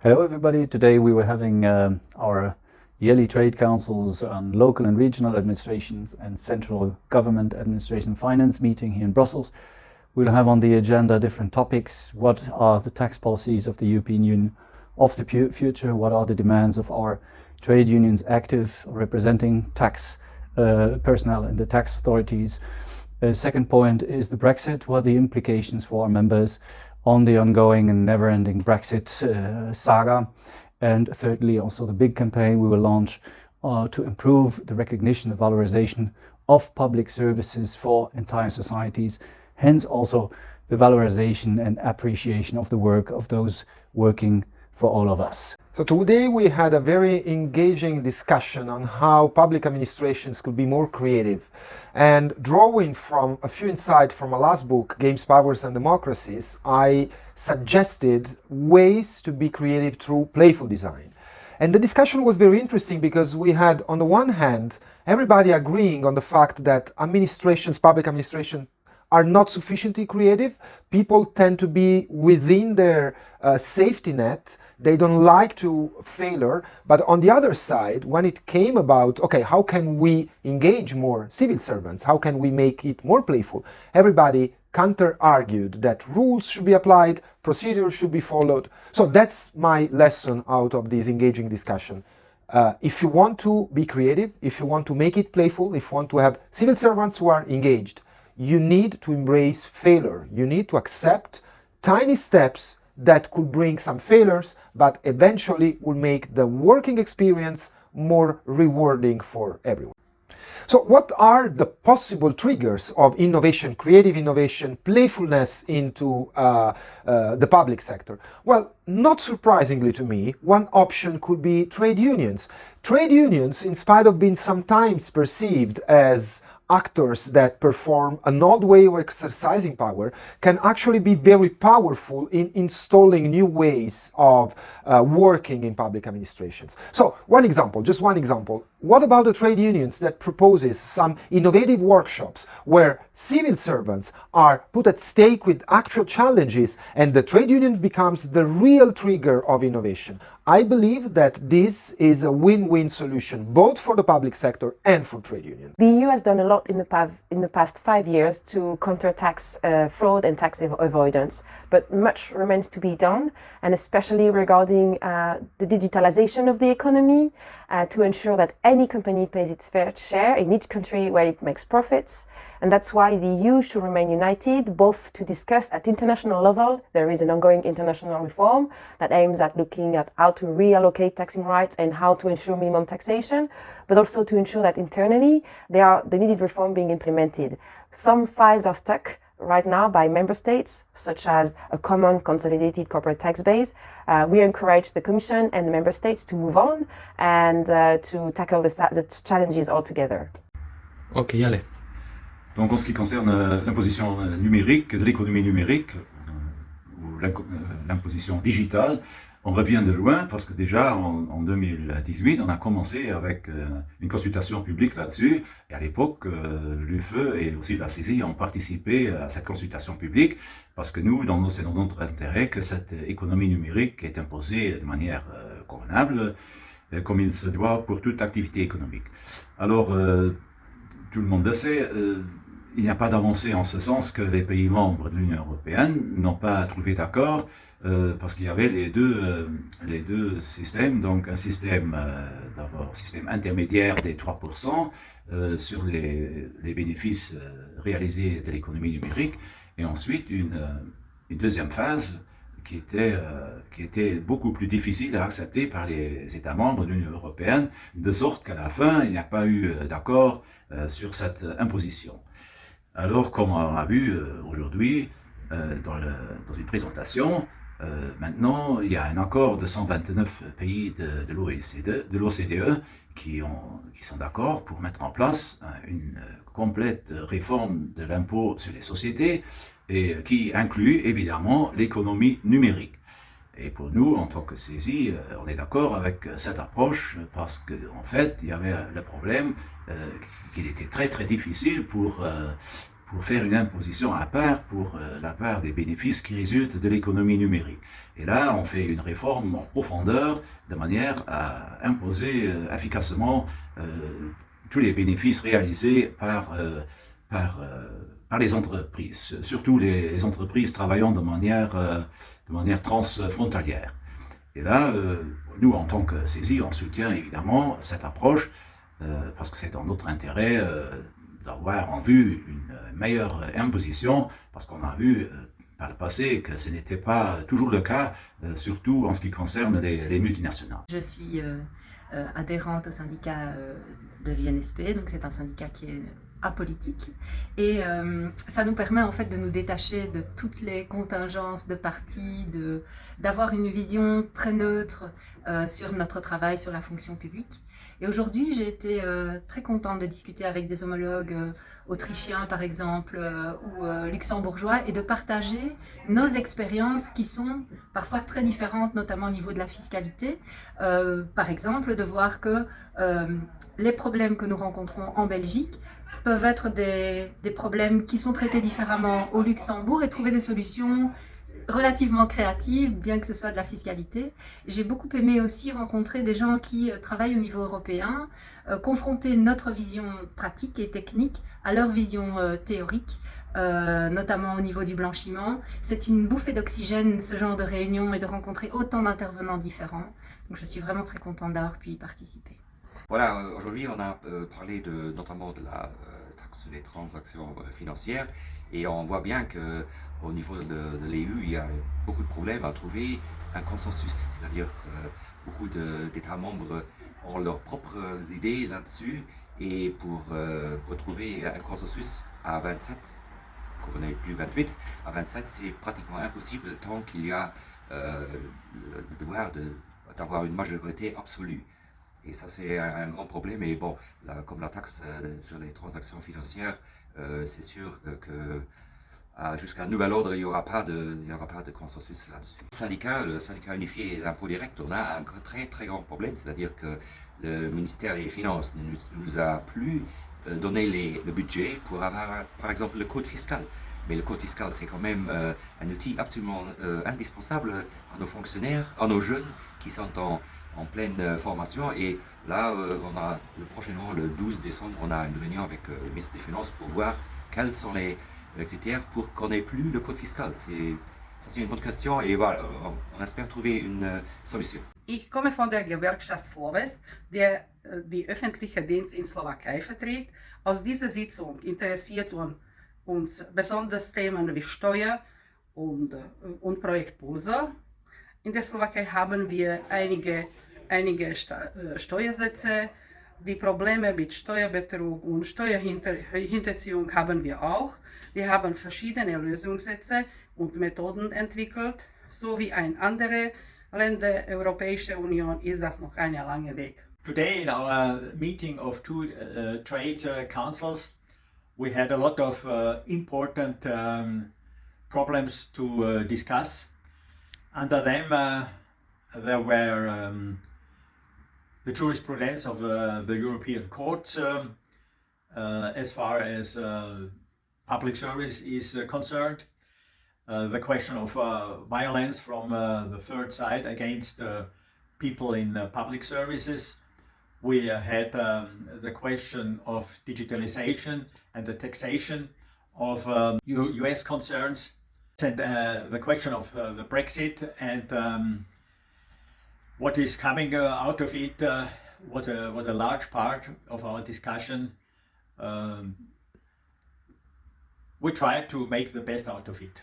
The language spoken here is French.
Hello everybody, today we were having our yearly trade councils on local and regional administrations and central government administration finance meeting here in Brussels. We'll have on the agenda different topics. What are the tax policies of the European Union of the future? What are the demands of our trade unions active representing tax personnel in the tax authorities? Second point is the Brexit. What are the implications for our members on the ongoing and never-ending Brexit saga? And thirdly, also the big campaign we will launch to improve the recognition and valorization of public services for entire societies, hence also the valorization and appreciation of the work of those working for all of us. So today we had a very engaging discussion on how public administrations could be more creative. And drawing from a few insights from my last book, Games, Powers and Democracies, I suggested ways to be creative through playful design. And the discussion was very interesting because we had, on the one hand, everybody agreeing on the fact that public administration, are not sufficiently creative. People tend to be within their safety net. They don't like to failure. But on the other side, when it came about, okay, how can we engage more civil servants? How can we make it more playful? Everybody counter-argued that rules should be applied, procedures should be followed. So that's my lesson out of this engaging discussion. If you want to be creative, if you want to make it playful, if you want to have civil servants who are engaged, you need to embrace failure. You need to accept tiny steps that could bring some failures, but eventually will make the working experience more rewarding for everyone. So what are the possible triggers of innovation, creative innovation, playfulness into the public sector? Well, not surprisingly to me, one option could be trade unions. Trade unions, in spite of being sometimes perceived as actors that perform an odd way of exercising power, can actually be very powerful in installing new ways of working in public administrations. So just one example. What about the trade unions that proposes some innovative workshops where civil servants are put at stake with actual challenges and the trade union becomes the real trigger of innovation? I believe that this is a win-win solution, both for the public sector and for trade unions. The EU has done a lot in the past 5 years to counter tax fraud and tax avoidance, but much remains to be done, and especially regarding the digitalization of the economy, to ensure that any company pays its fair share in each country where it makes profits. And that's why the EU should remain united, both to discuss at international level. There is an ongoing international reform that aims at looking at how to reallocate taxing rights and how to ensure minimum taxation, but also to ensure that internally the needed reform being implemented. Some files are stuck right now by member states, such as a common consolidated corporate tax base. We encourage the Commission and the member states to move on and to tackle the challenges altogether. Ok, allez. Donc en ce qui concerne l'imposition numérique, de l'économie numérique, ou l'imposition digitale, on revient de loin parce que déjà en 2018, on a commencé avec une consultation publique là-dessus. Et à l'époque, l'UFE et aussi la CESI ont participé à cette consultation publique parce que nous, c'est dans notre intérêt que cette économie numérique est imposée de manière convenable, comme il se doit pour toute activité économique. Alors, tout le monde le sait, il n'y a pas d'avancée en ce sens que les pays membres de l'Union européenne n'ont pas trouvé d'accord parce qu'il y avait les deux systèmes, donc un système d'abord système intermédiaire des 3% sur les bénéfices réalisés de l'économie numérique, et ensuite une deuxième phase qui était beaucoup plus difficile à accepter par les États membres de l'Union européenne, de sorte qu'à la fin, il n'y a pas eu d'accord sur cette imposition. Alors, comme on a vu aujourd'hui dans une présentation, maintenant, il y a un accord de 129 pays de l'OCDE qui sont d'accord pour mettre en place une complète réforme de l'impôt sur les sociétés et qui inclut évidemment l'économie numérique. Et pour nous, en tant que CESI, on est d'accord avec cette approche parce qu'en fait, il y avait le problème qu'il était très très difficile pour pour faire une imposition à part pour la part des bénéfices qui résultent de l'économie numérique. Et là, on fait une réforme en profondeur de manière à imposer efficacement tous les bénéfices réalisés par les entreprises, surtout les entreprises travaillant de manière transfrontalière. Et là, nous, en tant que CESI, on soutient évidemment cette approche parce que c'est dans notre intérêt d'avoir en vue une meilleure imposition, parce qu'on a vu par le passé que ce n'était pas toujours le cas, surtout en ce qui concerne les multinationales. Je suis adhérente au syndicat de l'INSP, donc c'est un syndicat qui est apolitique, et ça nous permet en fait de nous détacher de toutes les contingences de partis, d'avoir une vision très neutre sur notre travail, sur la fonction publique. Et aujourd'hui, j'ai été très contente de discuter avec des homologues autrichiens, par exemple, ou luxembourgeois, et de partager nos expériences qui sont parfois très différentes, notamment au niveau de la fiscalité. Par exemple, de voir que les problèmes que nous rencontrons en Belgique peuvent être des problèmes qui sont traités différemment au Luxembourg, et trouver des solutions relativement créative, bien que ce soit de la fiscalité. J'ai beaucoup aimé aussi rencontrer des gens qui travaillent au niveau européen, confronter notre vision pratique et technique à leur vision théorique, notamment au niveau du blanchiment. C'est une bouffée d'oxygène, ce genre de réunion, et de rencontrer autant d'intervenants différents. Donc je suis vraiment très contente d'avoir pu y participer. Voilà, aujourd'hui on a parlé notamment de la taxe sur les transactions financières, et on voit bien qu'au niveau de l'EU, il y a beaucoup de problèmes à trouver un consensus, c'est-à-dire beaucoup d'États membres ont leurs propres idées là-dessus, et pour trouver un consensus à 27, qu'on n'est plus 28, à 27 c'est pratiquement impossible tant qu'il y a le devoir d'avoir une majorité absolue. Et ça, c'est un grand problème. Et bon, comme la taxe sur les transactions financières, c'est sûr que jusqu'à nouvel ordre, il n'y aura pas de consensus là-dessus. Le syndicat unifié des impôts directs, on a un très très grand problème, c'est-à-dire que le ministère des Finances ne nous a plus donné le budget pour avoir, par exemple, le code fiscal. Mais le code fiscal, c'est quand même un outil absolument indispensable à nos fonctionnaires, à nos jeunes qui sont en pleine formation. Et là, prochainement, le 12 décembre, on a une réunion avec le ministre des Finances pour voir quels sont les critères pour qu'on n'ait plus le code fiscal. C'est une bonne question, et voilà, on espère trouver une solution. Ich komme von der Gewerkschaft Sloves, der die öffentliche Dienst in Slowakei vertritt. Aus dieser Sitzung interessiert uns besonders Themen wie Steuer und Projekt Pulsar. In der Slowakei haben wir einige Steuersätze. Die Probleme mit Steuerbetrug und Steuerhinterziehung haben wir auch. Wir haben verschiedene Lösungssätze und Methoden entwickelt. So wie in andere Länder der Europäischen Union ist das noch ein langer Weg. Today in our meeting of two trade councils, we had a lot of important problems to discuss. Under them there were the jurisprudence of the European courts as far as public service is concerned, the question of violence from the third side against people in public services. We had the question of digitalization and the taxation of US concerns, and the question of the Brexit, and what is coming out of it was a large part of our discussion. We tried to make the best out of it.